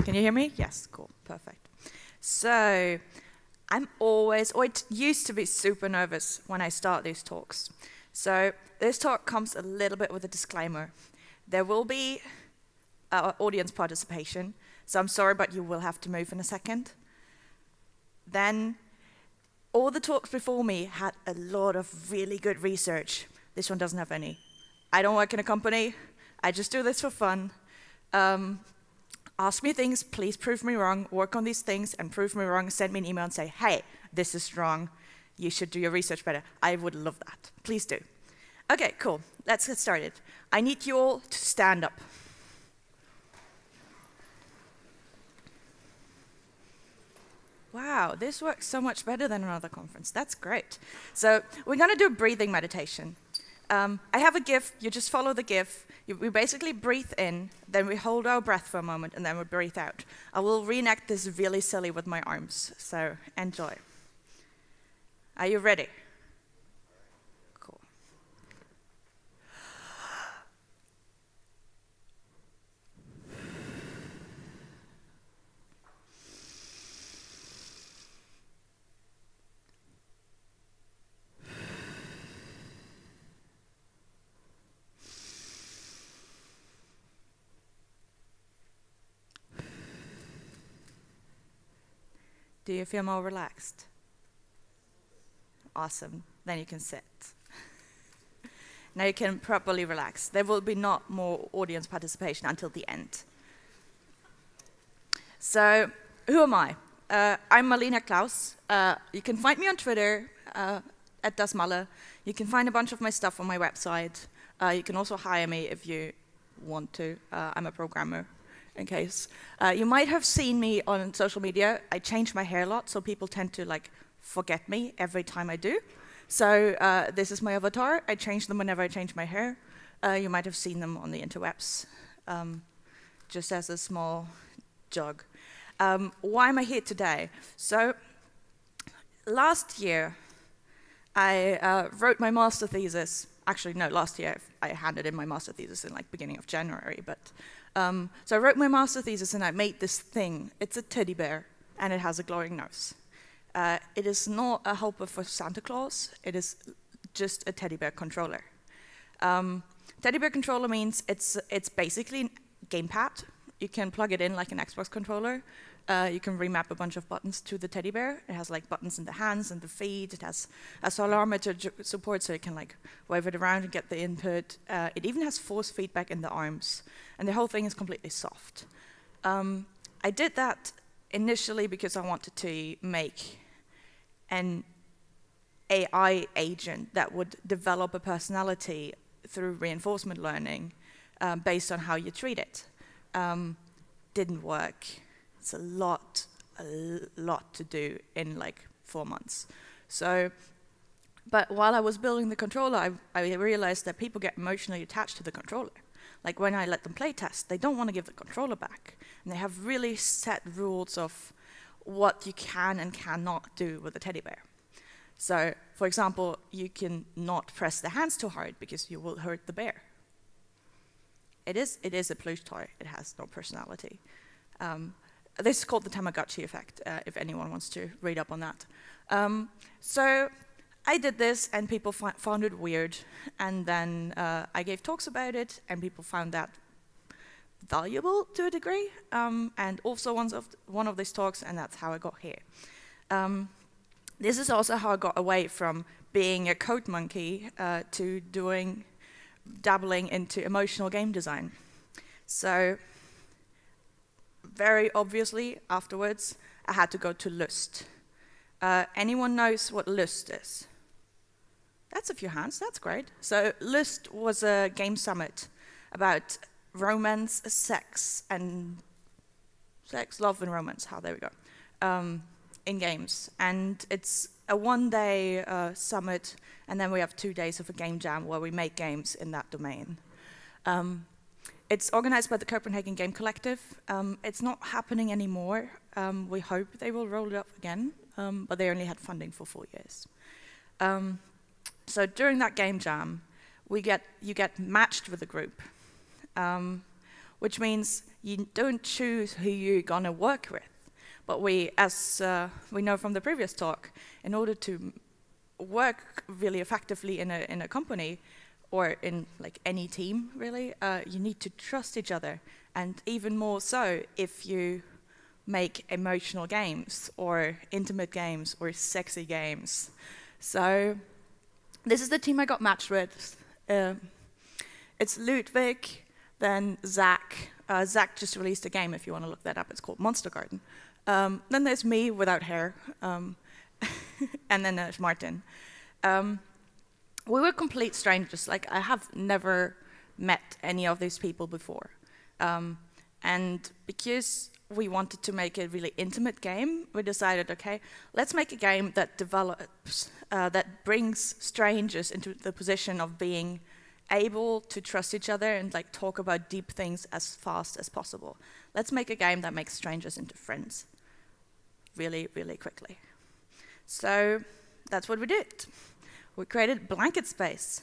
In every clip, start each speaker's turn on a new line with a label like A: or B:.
A: Can you hear me? Yes, cool, perfect. So, I'm always, or it used to be super nervous when I start these talks. So, this talk comes a little bit with a disclaimer. There will be audience participation, so I'm sorry, but you will have to move in a second. Then, all the talks before me had a lot of really good research. This one doesn't have any. I don't work in a company. I just do this for fun. Ask me things, please prove me wrong, work on these things and prove me wrong, send me an email and say, hey, this is wrong, you should do your research better. I would love that. Please do. Okay, cool. Let's get started. I need you all to stand up. Wow, this works so much better than another conference. That's great. So we're going to do a breathing meditation. I have a GIF. You just follow the GIF. We basically breathe in, then we hold our breath for a moment, and then we breathe out. I will reenact this really silly with my arms, so enjoy. Are you ready? Cool. Do you feel more relaxed? Awesome. Then you can sit. Now you can properly relax. There will be not more audience participation until the end. So, who am I? I'm Malena Klaus. You can find me on Twitter, at @dasmalle. You can find a bunch of my stuff on my website. You can also hire me if you want to. I'm a programmer. In case. You might have seen me on social media. I change my hair a lot, so people tend to forget me every time I do. So this is my avatar. I change them whenever I change my hair. You might have seen them on the interwebs, just as a small jog. Why am I here today? So last year, I wrote my master thesis. Actually, no, last year I handed in my master thesis in beginning of January, but so I wrote my master thesis and I made this thing. It's a teddy bear and it has a glowing nose. It is not a helper for Santa Claus. It is just a teddy bear controller. Teddy bear controller means it's basically a gamepad. You can plug it in like an Xbox controller. You can remap a bunch of buttons to the teddy bear. It has buttons in the hands and the feet. It has a accelerometer support, so you can wave it around and get the input. It even has force feedback in the arms, and the whole thing is completely soft. I did that initially because I wanted to make an AI agent that would develop a personality through reinforcement learning based on how you treat it. Didn't work. It's a lot to do in 4 months. So, but while I was building the controller, I realized that people get emotionally attached to the controller. When I let them play test, they don't want to give the controller back. And they have really set rules of what you can and cannot do with a teddy bear. So, for example, you can not press the hands too hard because you will hurt the bear. It is a plush toy. It has no personality. This is called the Tamagotchi effect, if anyone wants to read up on that. So I did this, and people found it weird. And then I gave talks about it, and people found that valuable to a degree. And also one of these talks, and that's how I got here. This is also how I got away from being a code monkey to dabbling into emotional game design. So very obviously, afterwards, I had to go to Lust. Anyone knows what Lust is? That's a few hands, that's great. So Lust was a game summit about romance, love and romance, there we go, in games. And it's a one-day summit, and then we have 2 days of a game jam where we make games in that domain. It's organized by the Copenhagen Game Collective. It's not happening anymore. We hope they will roll it up again, but they only had funding for 4 years. So during that game jam, you get matched with a group. which means you don't choose who you're gonna work with. But we, as we know from the previous talk, in order to work really effectively in a company, or in like any team really, you need to trust each other. And even more so if you make emotional games, or intimate games, or sexy games. So this is the team I got matched with. It's Ludwig, then Zach. Zach just released a game, if you want to look that up. It's called Monster Garden. Then there's me without hair, and then there's Martin. We were complete strangers. Like, I have never met any of these people before. And because we wanted to make a really intimate game, we decided, okay, let's make a game that develops, that brings strangers into the position of being able to trust each other and like talk about deep things as fast as possible. Let's make a game that makes strangers into friends really, really quickly. So that's what we did. We created Blanket Space.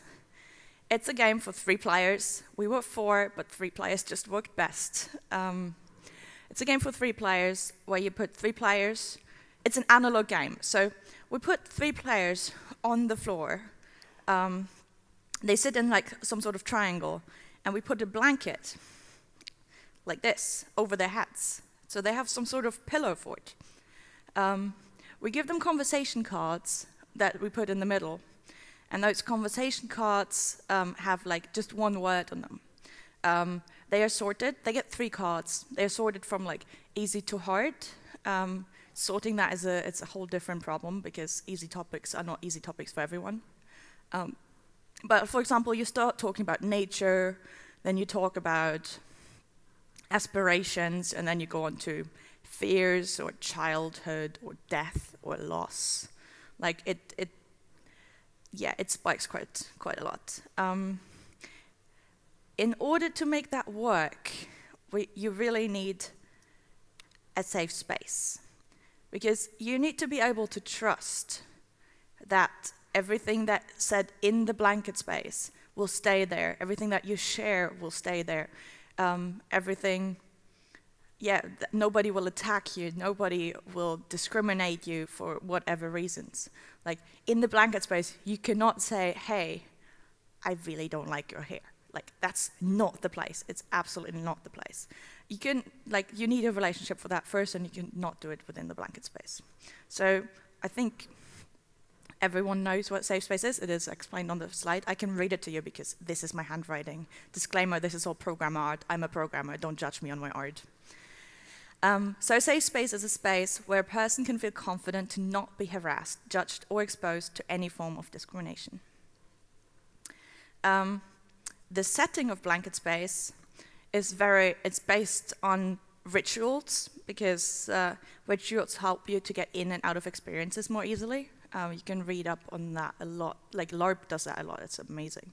A: It's a game for 3 players. We were 4, but 3 players just worked best. It's a game for 3 players where you put 3 players. It's an analog game. So we put 3 players on the floor. They sit in like some sort of triangle, and we put a blanket like this over their heads. So they have some sort of pillow fort. We give them conversation cards that we put in the middle. And those conversation cards have like just 1 word on them. They are sorted. They get 3 cards. They are sorted from like easy to hard. Sorting that is it's a whole different problem, because easy topics are not easy topics for everyone. But for example, you start talking about nature, then you talk about aspirations, and then you go on to fears or childhood or death or loss. Like it spikes quite a lot. In order to make that work, you really need a safe space, because you need to be able to trust that everything that's said in the blanket space will stay there. Everything that you share will stay there. Nobody will attack you. Nobody will discriminate you for whatever reasons. Like, in the blanket space, you cannot say, hey, I really don't like your hair. Like, that's not the place. It's absolutely not the place. You can, like, you need a relationship for that first, and you can not do it within the blanket space. So I think everyone knows what safe space is. It is explained on the slide. I can read it to you because this is my handwriting. Disclaimer, this is all program art. I'm a programmer. Don't judge me on my art. So a safe space is a space where a person can feel confident to not be harassed, judged, or exposed to any form of discrimination. The setting of blanket space is it's based on rituals, because rituals help you to get in and out of experiences more easily. You can read up on that a lot. Like, LARP does that a lot. It's amazing.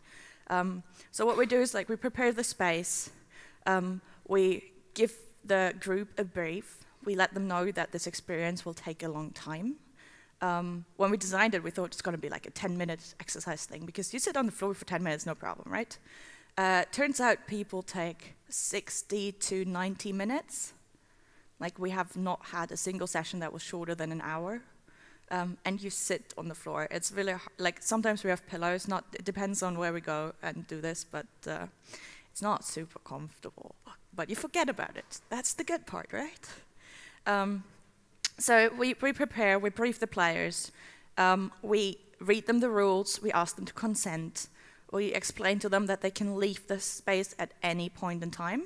A: So what we do is, like, we prepare the space. We give the group a brief. We let them know that this experience will take a long time. When we designed it, we thought it's going to be like a 10-minute exercise thing, because you sit on the floor for 10 minutes, no problem, right? Turns out people take 60 to 90 minutes. Like, we have not had a single session that was shorter than an hour. And you sit on the floor. It's really like, sometimes we have pillows. It depends on where we go and do this, but it's not super comfortable. But you forget about it. That's the good part, right? So we prepare, we brief the players, we read them the rules, we ask them to consent, we explain to them that they can leave the space at any point in time,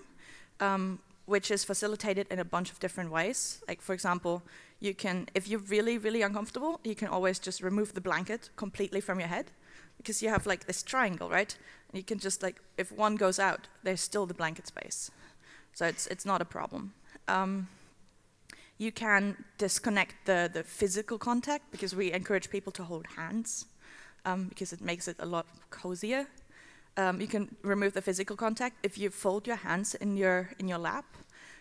A: which is facilitated in a bunch of different ways. Like, for example, you can, if you're really, really uncomfortable, you can always just remove the blanket completely from your head, because you have like this triangle, right? And you can just, like, if one goes out, there's still the blanket space. So it's not a problem. You can disconnect the physical contact, because we encourage people to hold hands, because it makes it a lot cozier. You can remove the physical contact. If you fold your hands in your lap,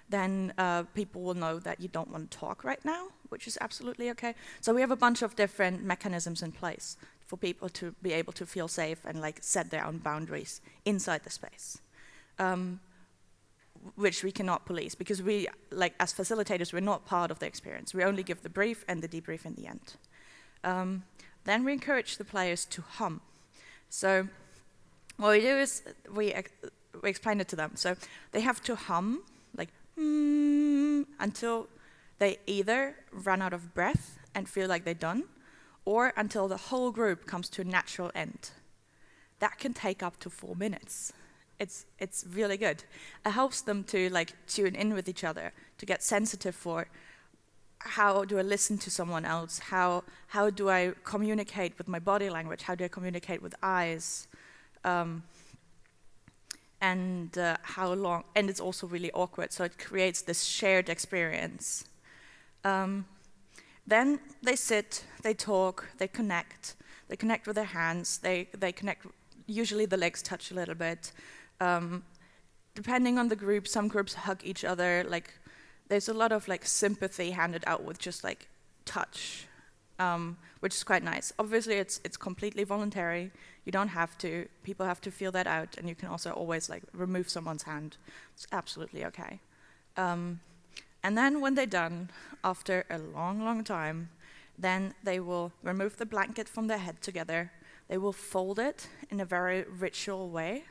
A: then people will know that you don't want to talk right now, which is absolutely okay. So we have a bunch of different mechanisms in place for people to be able to feel safe and, like, set their own boundaries inside the space. which we cannot police, because we, like as facilitators, we're not part of the experience. We only give the brief and the debrief in the end. Then we encourage the players to hum. So what we do is we explain it to them. So they have to hum, like, until they either run out of breath and feel like they're done, or until the whole group comes to a natural end. That can take up to 4 minutes. It's really good. It helps them to like tune in with each other, to get sensitive for how do I listen to someone else, how do I communicate with my body language, how do I communicate with eyes, and how long, and it's also really awkward, so it creates this shared experience. Then they sit, they talk, they connect with their hands, they connect, usually the legs touch a little bit. Depending on the group, some groups hug each other, like there's a lot of like sympathy handed out with just like touch, which is quite nice. Obviously it's completely voluntary, you don't have to, people have to feel that out, and you can also always like remove someone's hand, it's absolutely okay. And then when they're done, after a long time, then they will remove the blanket from their head together, they will fold it in a very ritual way.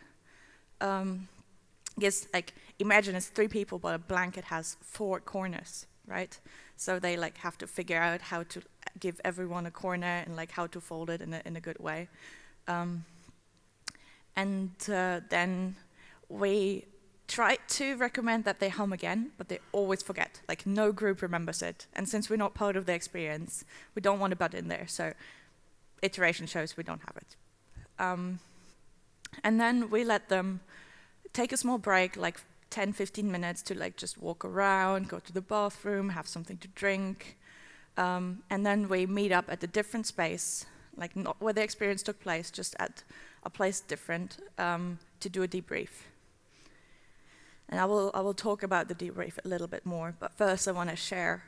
A: Yes, like imagine it's 3 people, but a blanket has 4 corners, right? So they like have to figure out how to give everyone a corner and like how to fold it in a good way. Then we try to recommend that they hum again, but they always forget. Like no group remembers it, and since we're not part of the experience, we don't want to butt in there. So iteration shows we don't have it. And then we let them take a small break, like 10-15 minutes, to like just walk around, go to the bathroom, have something to drink, and then we meet up at a different space, like not where the experience took place, just at a place different, to do a debrief. And I will talk about the debrief a little bit more, but first I want to share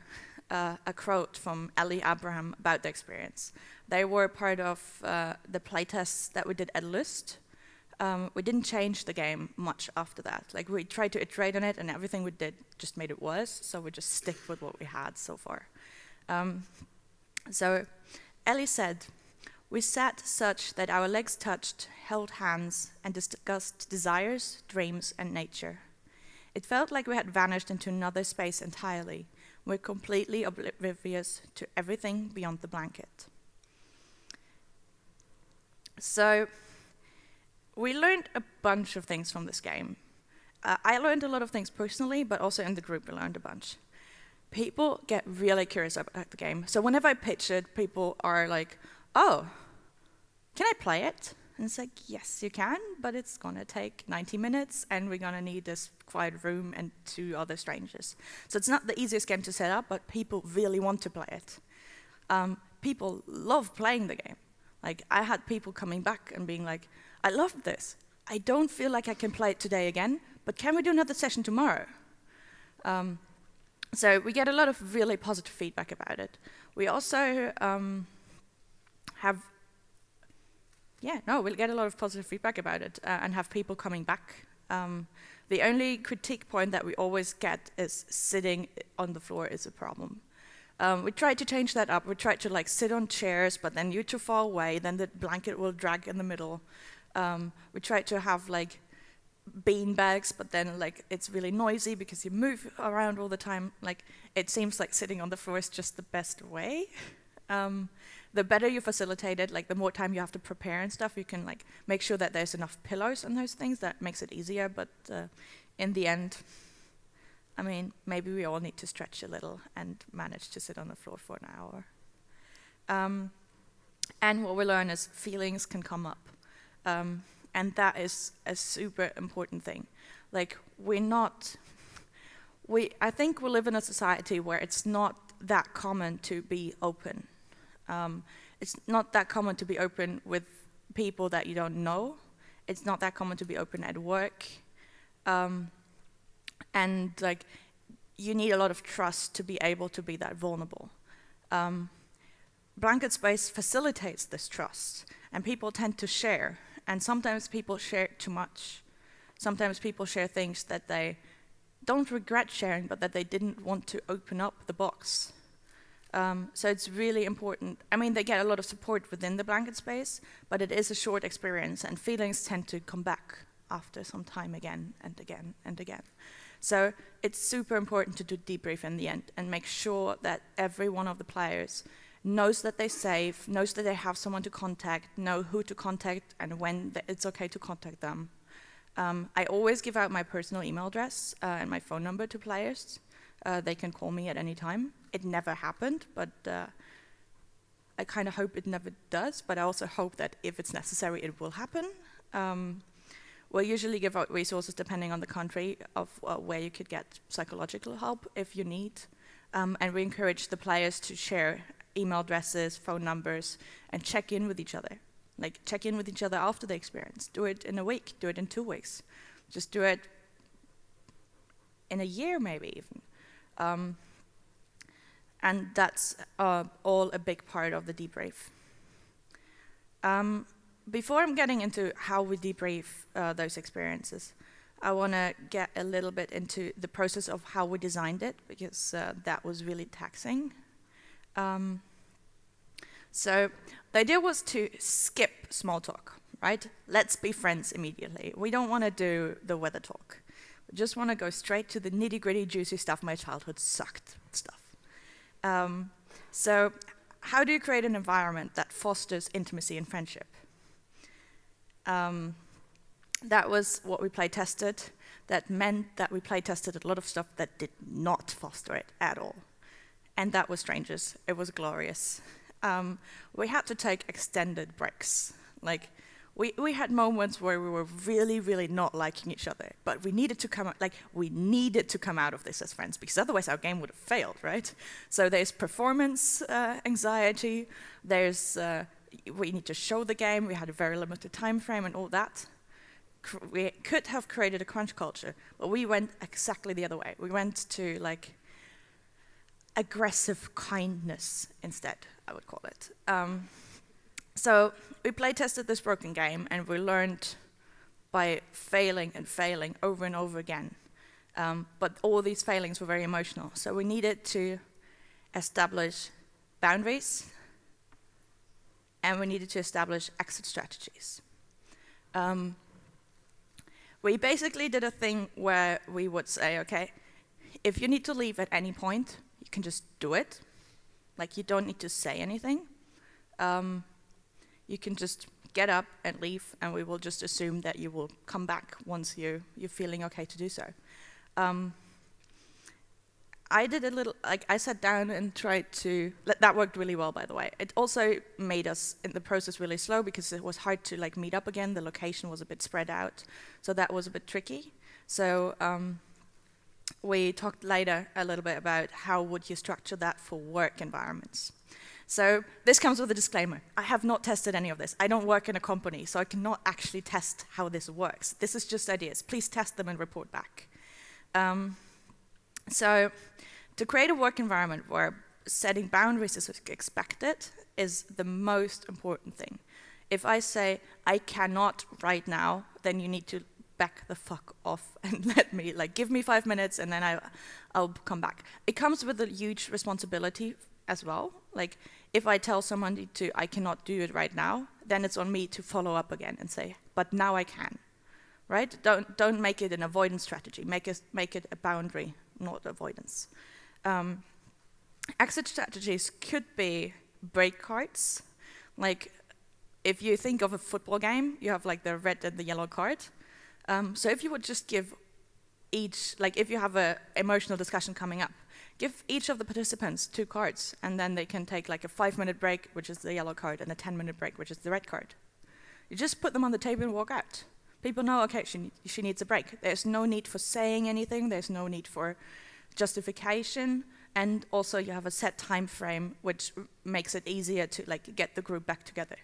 A: a quote from Ellie Abraham about the experience. They were part of the playtests that we did at Lust. We didn't change the game much after that. Like we tried to iterate on it, and everything we did just made it worse, so we just stick with what we had so far. So Ellie said, "We sat such that our legs touched, held hands, and discussed desires, dreams, and nature. It felt like we had vanished into another space entirely. We're completely oblivious to everything beyond the blanket." So we learned a bunch of things from this game. I learned a lot of things personally, but also in the group we learned a bunch. People get really curious about the game. So whenever I pitch it, people are like, "Oh, can I play it?" And it's like, yes, you can, but it's gonna take 90 minutes, and we're gonna need this quiet room and 2 other strangers. So it's not the easiest game to set up, but people really want to play it. People love playing the game. Like, I had people coming back and being like, "I love this. I don't feel like I can play it today again, but can we do another session tomorrow?" So we get a lot of really positive feedback about it. We also we'll get a lot of positive feedback about it and have people coming back. The only critique point that we always get is sitting on the floor is a problem. We tried to change that up. We tried to like sit on chairs, but then you're too far away, then the blanket will drag in the middle. We tried to have like bean bags, but then like it's really noisy because you move around all the time. Like it seems like sitting on the floor is just the best way. The better you facilitate it, like the more time you have to prepare and stuff, you can like make sure that there's enough pillows and those things. That makes it easier, but in the end, I mean, maybe we all need to stretch a little and manage to sit on the floor for an hour. And what we learn is feelings can come up. And that is a super important thing. Like, I think we live in a society where it's not that common to be open. It's not that common to be open with people that you don't know. It's not that common to be open at work. And like, you need a lot of trust to be able to be that vulnerable. Blanket space facilitates this trust, and people tend to share. And sometimes people share too much. Sometimes people share things that they don't regret sharing, but that they didn't want to open up the box. So it's really important. I mean, they get a lot of support within the blanket space, but it is a short experience, and feelings tend to come back after some time again and again and again. So it's super important to do debrief in the end and make sure that every one of the players knows that they're safe, knows that they have someone to contact, know who to contact and when it's okay to contact them. I always give out my personal email address and my phone number to players. They can call me at any time. It never happened, but I kind of hope it never does, but I also hope that if it's necessary, it will happen. We'll usually give out resources depending on the country of where you could get psychological help if you need. And we encourage the players to share email addresses, phone numbers, and check in with each other. Like, check in with each other after the experience. Do it in a week, do it in 2 weeks. Just do it in a year, maybe even. And that's all a big part of the debrief. Before I'm getting into how we debrief those experiences, I want to get a little bit into the process of how we designed it, because that was really taxing. So the idea was to skip small talk, right? Let's be friends immediately. We don't want to do the weather talk. We just want to go straight to the nitty-gritty, juicy stuff. My childhood sucked stuff. So how do you create an environment that fosters intimacy and friendship? That was what we play tested. That meant that we play tested a lot of stuff that did not foster it at all. And that was strangers. It was glorious. We had to take extended breaks. Like, we had moments where we were really, really not liking each other, but we needed to come out, like, we needed to come out of this as friends, because otherwise our game would have failed, right? So there's performance anxiety, there's we need to show the game, we had a very limited time frame and all that. We could have created a crunch culture, but we went exactly the other way. We went to, like, aggressive kindness instead, I would call it. So we play tested this broken game, and we learned by failing and failing over and over again. But all these failings were very emotional, so we needed to establish boundaries, and we needed to establish exit strategies. We basically did a thing where we would say, okay, if you need to leave at any point, you can just do it. Like, you don't need to say anything. You can just get up and leave, and we will just assume that you will come back once you're feeling okay to do so. I did a little, like, I sat down and tried to, that worked really well, by the way. It also made us, in the process, really slow, because it was hard to, like, meet up again. The location was a bit spread out, so that was a bit tricky. So we talked later a little bit about how would you structure that for work environments. So this comes with a disclaimer. I have not tested any of this. I don't work in a company, so I cannot actually test how this works. This is just ideas. Please test them and report back. So to create a work environment where setting boundaries is expected is the most important thing. If I say, I cannot right now, then you need to back the fuck off and let me, like, give me 5 minutes and then I'll come back. It comes with a huge responsibility as well. Like, if I tell someone I cannot do it right now, then it's on me to follow up again and say, but now I can, right? Don't make it an avoidance strategy. Make it a boundary, not avoidance. Exit strategies could be break cards. Like, if you think of a football game, you have, like, the red and the yellow card. So if you would just give each, like, if you have an emotional discussion coming up, give each of the participants 2 cards, and then they can take, like, a 5-minute break, which is the yellow card, and a 10-minute break, which is the red card. You just put them on the table and walk out. People know, okay, she needs a break. There's no need for saying anything. There's no need for justification. And also you have a set time frame, which makes it easier to, like, get the group back together.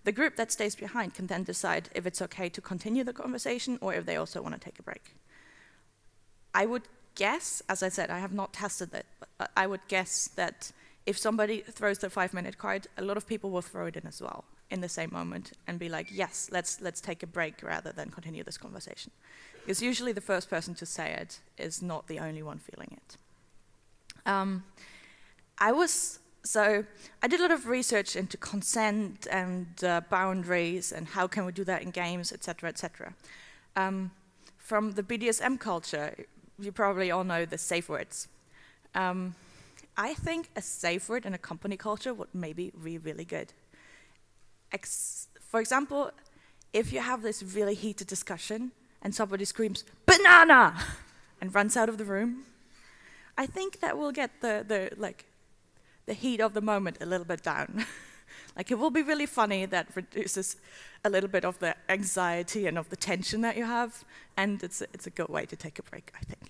A: The group that stays behind can then decide if it's okay to continue the conversation or if they also want to take a break. I would guess, as I said, I have not tested it, but I would guess that if somebody throws the 5-minute card, a lot of people will throw it in as well in the same moment and be like, yes, let's take a break rather than continue this conversation. Because usually the first person to say it is not the only one feeling it. So I did a lot of research into consent and boundaries and how can we do that in games, etc., etc. From the BDSM culture, you probably all know the safe words. I think a safe word in a company culture would maybe be really good. For example, if you have this really heated discussion and somebody screams, "Banana!" and runs out of the room, I think that will get the heat of the moment a little bit down. Like, it will be really funny, that reduces a little bit of the anxiety and of the tension that you have, and it's a good way to take a break, I think.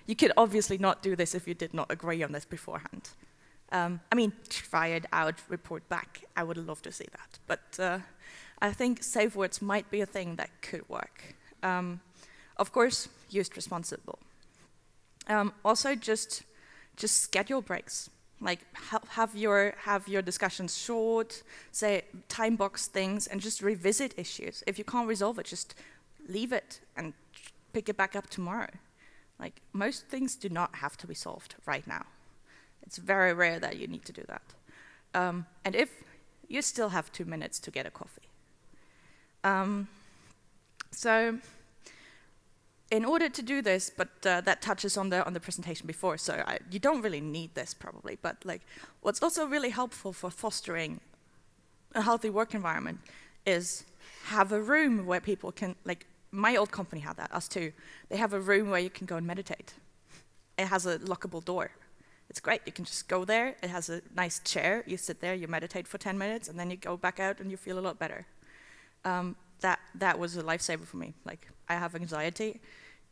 A: You could obviously not do this if you did not agree on this beforehand. I mean, try it out, report back. I would love to see that. But I think safe words might be a thing that could work. Of course, used responsible. Also, just schedule breaks. Like, have your discussions short, say, time box things, and just revisit issues. If you can't resolve it, just leave it and pick it back up tomorrow. Like, most things do not have to be solved right now. It's very rare that you need to do that. And if you still have 2 minutes to get a coffee. So in order to do this, but that touches on the presentation before, so you don't really need this probably, but like, what's also really helpful for fostering a healthy work environment is have a room where people can, like, my old company had that, us too. They have a room where you can go and meditate. It has a lockable door. It's great, you can just go there, it has a nice chair, you sit there, you meditate for 10 minutes, and then you go back out and you feel a lot better. That was a lifesaver for me. Like, I have anxiety,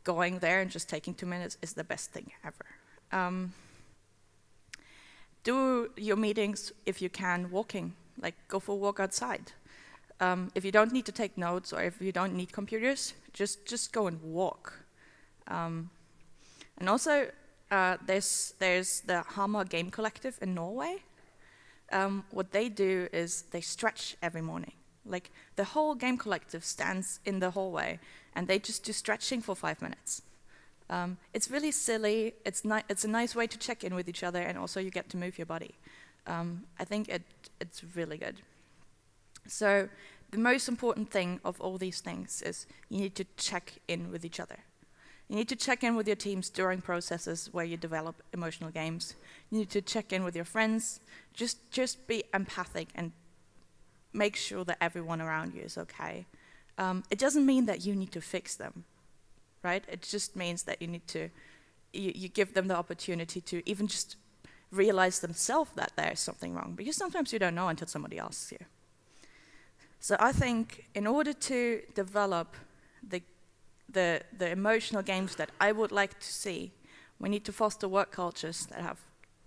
A: going there and just taking 2 minutes is the best thing ever. Do your meetings, if you can, walking. Like, go for a walk outside. If you don't need to take notes or if you don't need computers, just go and walk. And also, there's the Hamar Game Collective in Norway. What they do is they stretch every morning. Like, the whole game collective stands in the hallway and they just do stretching for 5 minutes. It's really silly, it's a nice way to check in with each other, and also you get to move your body. I think it's really good. So the most important thing of all these things is you need to check in with each other. You need to check in with your teams during processes where you develop emotional games. You need to check in with your friends. Just be empathic and make sure that everyone around you is okay. It doesn't mean that you need to fix them, right? It just means that you need to, you give them the opportunity to even just realize themselves that there's something wrong, because sometimes you don't know until somebody asks you. So I think in order to develop the emotional games that I would like to see, we need to foster work cultures that have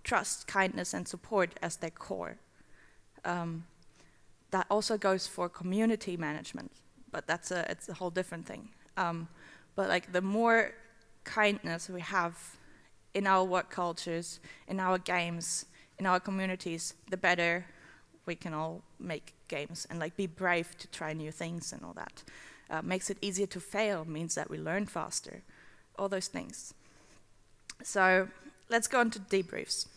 A: trust, kindness, and support as their core. That also goes for community management, but it's a whole different thing. But like, the more kindness we have in our work cultures, in our games, in our communities, the better we can all make games and like be brave to try new things and all that. Makes it easier to fail, means that we learn faster, all those things. So let's go on to debriefs.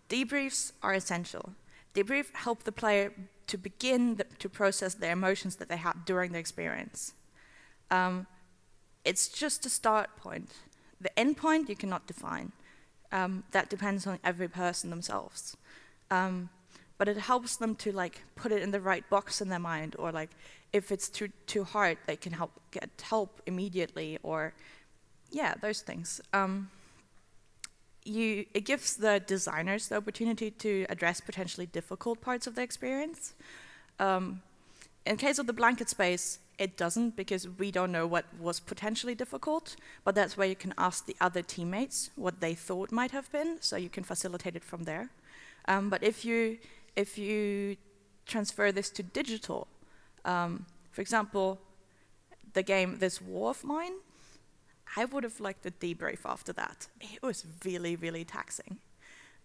A: Debriefs are essential. Debrief help the player to begin to process their emotions that they had during the experience. It's just a start point. The end point you cannot define. That depends on every person themselves. But it helps them to like put it in the right box in their mind, or like if it's too hard, they can get help immediately, or yeah, those things. It gives the designers the opportunity to address potentially difficult parts of the experience. In case of the blanket space, it doesn't, because we don't know what was potentially difficult, but that's where you can ask the other teammates what they thought might have been, so you can facilitate it from there. But if you transfer this to digital, for example, the game This War of Mine, I would have liked a debrief after that. It was really, really taxing.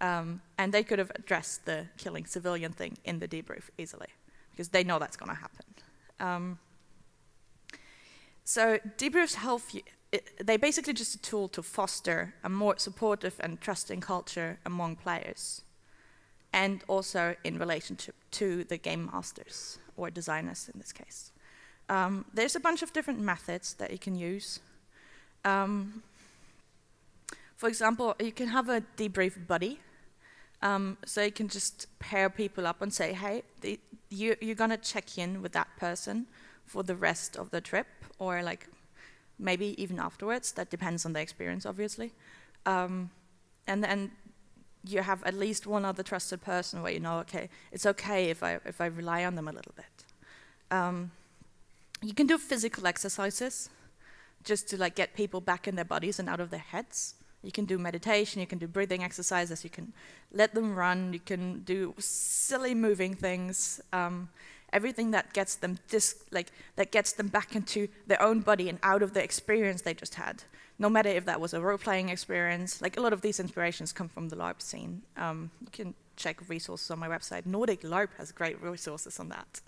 A: And they could have addressed the killing civilian thing in the debrief easily, because they know that's going to happen. So debriefs help you. They're basically just a tool to foster a more supportive and trusting culture among players, and also in relationship to the game masters, or designers in this case. There's a bunch of different methods that you can use. For example, you can have a debrief buddy. So you can just pair people up and say, hey, you're going to check in with that person for the rest of the trip, or like maybe even afterwards. That depends on the experience, obviously. And then you have at least one other trusted person where you know, okay, it's okay if I rely on them a little bit. You can do physical exercises just to like get people back in their bodies and out of their heads. You can do meditation, you can do breathing exercises, you can let them run, you can do silly moving things, everything that gets them back into their own body and out of the experience they just had. No matter if that was a role-playing experience, like a lot of these inspirations come from the LARP scene. You can check resources on my website. Nordic LARP has great resources on that.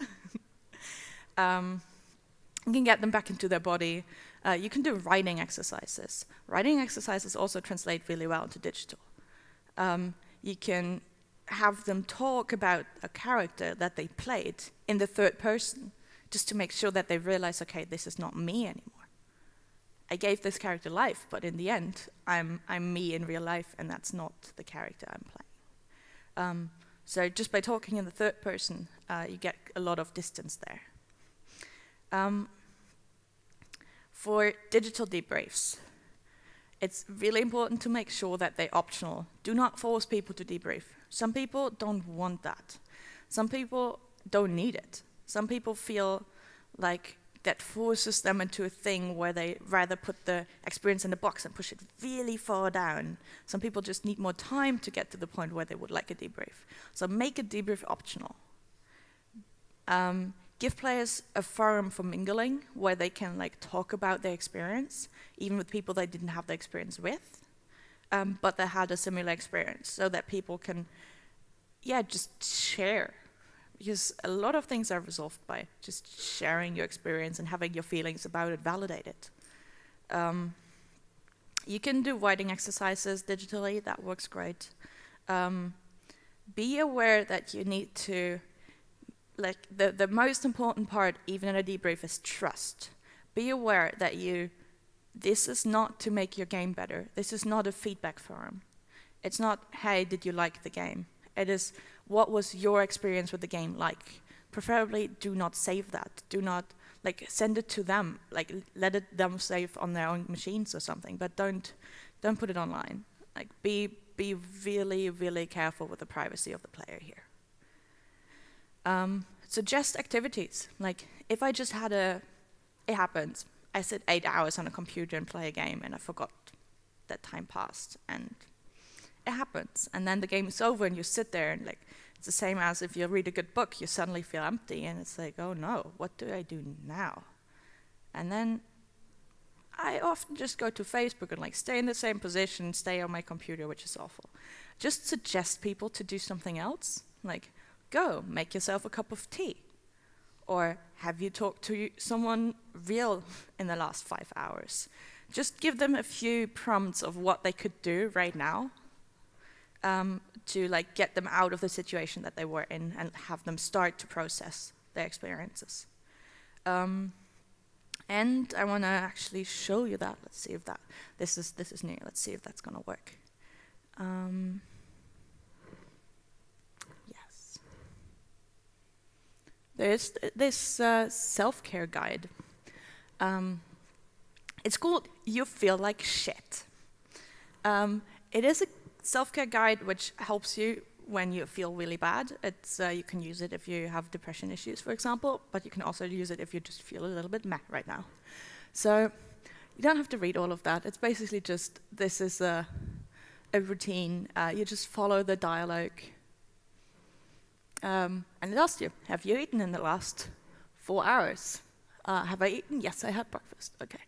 A: You can get them back into their body. You can do writing exercises. Writing exercises also translate really well into digital. You can have them talk about a character that they played in the third person, just to make sure that they realize, okay, this is not me anymore. I gave this character life, but in the end, I'm me in real life, and that's not the character I'm playing. So just by talking in the third person, you get a lot of distance there. For digital debriefs, it's really important to make sure that they're optional. Do not force people to debrief. Some people don't want that. Some people don't need it. Some people feel like that forces them into a thing where they rather put the experience in a box and push it really far down. Some people just need more time to get to the point where they would like a debrief. So make a debrief optional. Give players a forum for mingling where they can like talk about their experience, even with people they didn't have the experience with, but they had a similar experience, so that people can, just share. Because a lot of things are resolved by just sharing your experience and having your feelings about it validated. You can do writing exercises digitally, that works great. Be aware that you need to, like the most important part, even in a debrief, is trust. Be aware that this is not to make your game better. This is not a feedback forum. It's not, hey, did you like the game? It is, what was your experience with the game like? Preferably do not save that. Do not send it to them. Let them save on their own machines or something, but don't put it online. Be really, really careful with the privacy of the player here. Suggest activities. If I just had it happens. I sit 8 hours on a computer and play a game, and I forgot that time passed, and it happens. And then the game is over, and you sit there, and it's the same as if you read a good book. You suddenly feel empty, and it's like, oh no, what do I do now? And then I often just go to Facebook and stay in the same position, stay on my computer, which is awful. Just suggest people to do something else. Go, make yourself a cup of tea. Or have you talked to someone real in the last 5 hours? Just give them a few prompts of what they could do right now to get them out of the situation that they were in and have them start to process their experiences. And I want to actually show you that. Let's see if this is new. Let's see if that's going to work. There's this self-care guide. It's called You Feel Like Shit. It is a self-care guide which helps you when you feel really bad. You can use it if you have depression issues, for example, but you can also use it if you just feel a little bit meh right now. So you don't have to read all of that. It's basically just, this is a routine. You just follow the dialogue. And it asks you, have you eaten in the last 4 hours? Have I eaten? Yes, I had breakfast. Okay.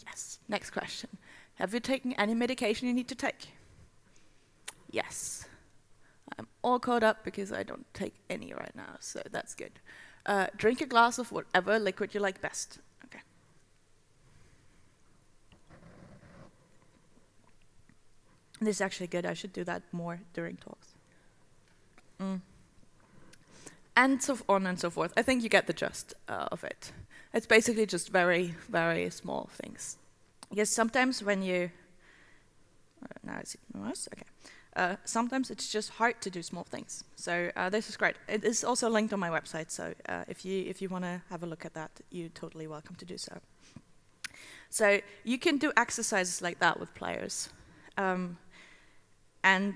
A: Yes. Next question. Have you taken any medication you need to take? Yes. I'm all caught up because I don't take any right now, so that's good. Drink a glass of whatever liquid you like best. Okay. This is actually good. I should do that more during talks. And so on and so forth. I think you get the gist of it. It's basically just very, very small things. Because sometimes when you... now it's worse? Okay. Sometimes it's just hard to do small things. So this is great. It is also linked on my website, so if you want to have a look at that, you're totally welcome to do so. So you can do exercises like that with players. And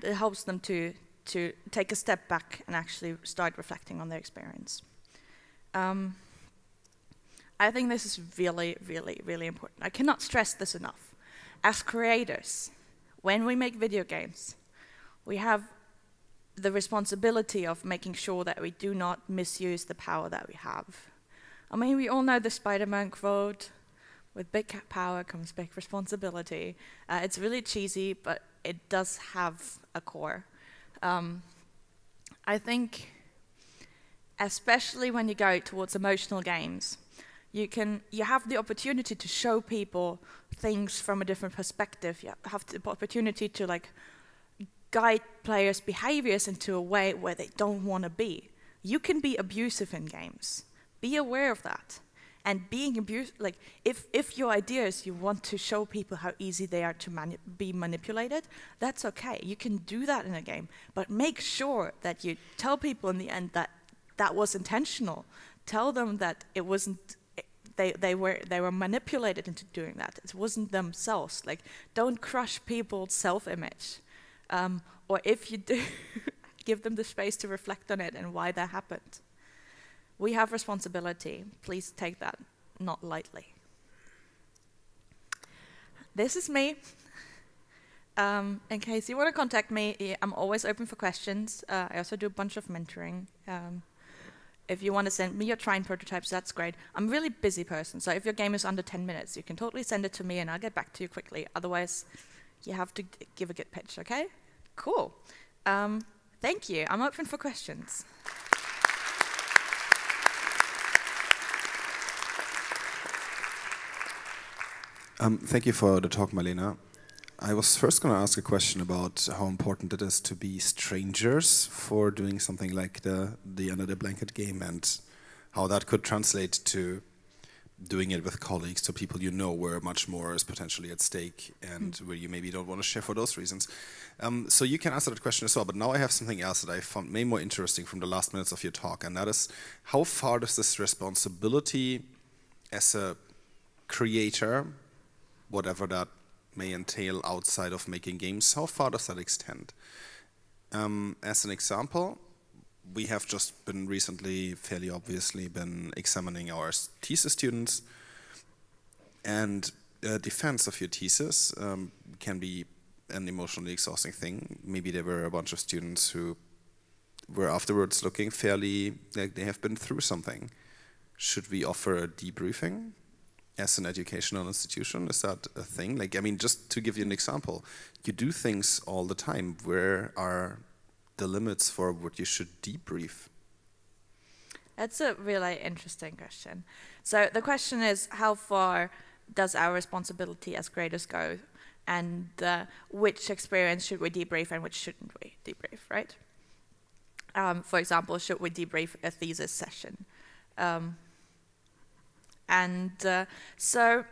A: it helps them to take a step back and actually start reflecting on their experience. I think this is really, really, really important. I cannot stress this enough. As creators, when we make video games, we have the responsibility of making sure that we do not misuse the power that we have. I mean, we all know the Spider-Man quote, with big power comes big responsibility. It's really cheesy, but it does have a core. I think, especially when you go towards emotional games, you have the opportunity to show people things from a different perspective. You have the opportunity to guide players' behaviors into a way where they don't want to be. You can be abusive in games. Be aware of that. And being abusive, if your ideas, you want to show people how easy they are to be manipulated, that's okay. You can do that in a game, but make sure that you tell people in the end that that was intentional. Tell them that it wasn't. They were manipulated into doing that. It wasn't themselves. Don't crush people's self-image, or if you do, give them the space to reflect on it and why that happened. We have responsibility. Please take that not lightly. This is me. In case you want to contact me, I'm always open for questions. I also do a bunch of mentoring. If you want to send me your trying prototypes, that's great. I'm a really busy person, so if your game is under 10 minutes, you can totally send it to me and I'll get back to you quickly. Otherwise, you have to give a good pitch, okay? Cool. Thank you. I'm open for questions.
B: Thank you for the talk, Malena. I was first going to ask a question about how important it is to be strangers for doing something like the Under the Blanket game, and how that could translate to doing it with colleagues, to people you know where much more is potentially at stake and where you maybe don't want to share for those reasons. So you can answer that question as well, but now I have something else that I found maybe more interesting from the last minutes of your talk, and that is, how far does this responsibility as a creator, whatever that may entail outside of making games, how far does that extend? As an example, we have just been recently, fairly obviously, been examining our thesis students, and defense of your thesis can be an emotionally exhausting thing. Maybe there were a bunch of students who were afterwards looking fairly like they have been through something. Should we offer a debriefing as an educational institution? Is that a thing? I mean, just to give you an example, you do things all the time. Where are the limits for what you should debrief?
A: That's a really interesting question. So the question is, how far does our responsibility as creators go? And which experience should we debrief and which shouldn't we debrief, right? For example, should we debrief a thesis session? So,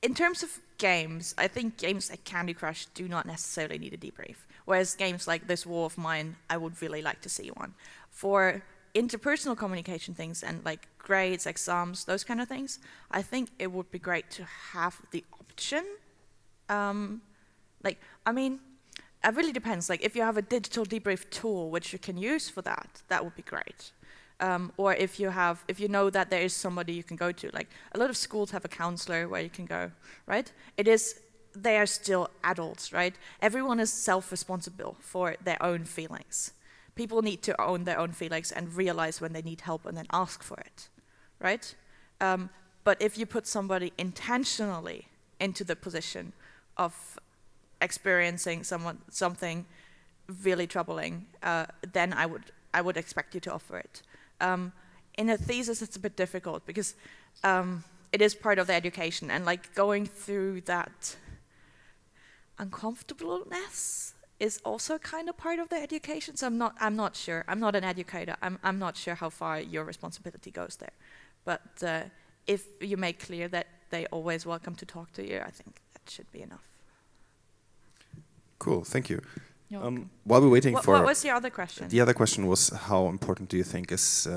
A: in terms of games, I think games like Candy Crush do not necessarily need a debrief. Whereas games like This War of Mine, I would really like to see one. For interpersonal communication things and grades, exams, those kind of things, I think it would be great to have the option. I mean, it really depends. If you have a digital debrief tool which you can use for that, that would be great. Or if you know that there is somebody you can go to, a lot of schools have a counselor where you can go, right? They are still adults, right? Everyone is self-responsible for their own feelings. People need to own their own feelings and realize when they need help and then ask for it, right? But if you put somebody intentionally into the position of experiencing something really troubling, then I would expect you to offer it. In a thesis, it's a bit difficult because it is part of the education, and like going through that uncomfortableness is also kind of part of the education. So I'm not sure. I'm not an educator. I'm not sure how far your responsibility goes there. But if you make clear that they're always welcome to talk to you, I think that should be enough.
B: Cool, thank you.
A: While
B: we're waiting for...
A: What was the other question?
B: The other question was, how important do you think is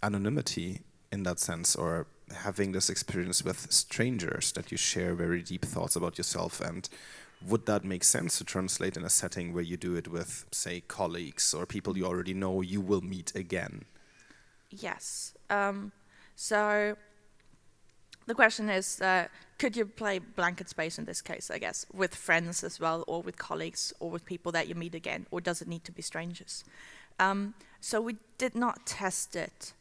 B: anonymity in that sense, or having this experience with strangers that you share very deep thoughts about yourself, and would that make sense to translate in a setting where you do it with, say, colleagues or people you already know you will meet again?
A: Yes. So the question is, could you play blanket space in this case, I guess, with friends as well, or with colleagues, or with people that you meet again, or does it need to be strangers? So we did not test it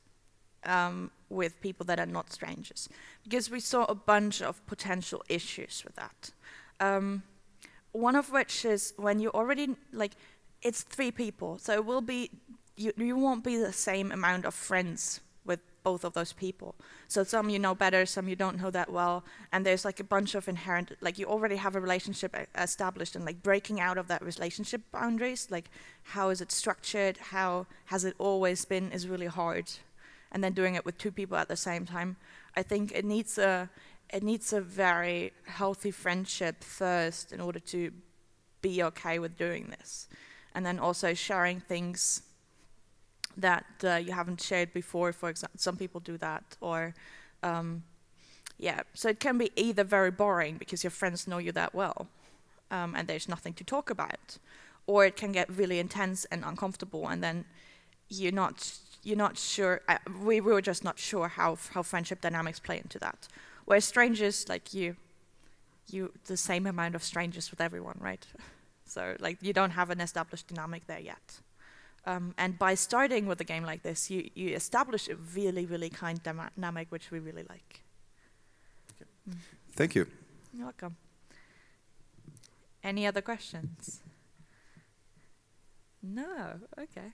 A: with people that are not strangers, because we saw a bunch of potential issues with that. One of which is when you already, like, it's 3 people, so it will be, you won't be the same amount of friends with both of those people. So some you know better, some you don't know that well, and there's like a bunch of inherent, like you already have a relationship established, and like breaking out of that relationship boundaries, like how is it structured, how has it always been, is really hard. And then doing it with 2 people at the same time, I think it needs a very healthy friendship first in order to be okay with doing this. And then also sharing things that you haven't shared before, for example. Some people do that, or yeah, so it can be either very boring because your friends know you that well, and there's nothing to talk about, or it can get really intense and uncomfortable, and then you're not sure. We were just not sure how friendship dynamics play into that. Whereas strangers, like you the same amount of strangers with everyone, right? So like you don't have an established dynamic there yet. And by starting with a game like this, you establish a really, really kind dynamic, which we really like.
B: Okay. Thank you.
A: You're welcome. Any other questions? No? Okay.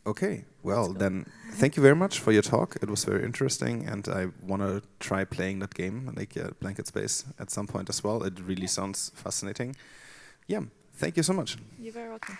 B: Okay, well then, thank you very much for your talk. It was very interesting, and I want to try playing that game, like Blanket Space, at some point as well. It really sounds fascinating. Yeah, thank you so much.
A: You're very welcome.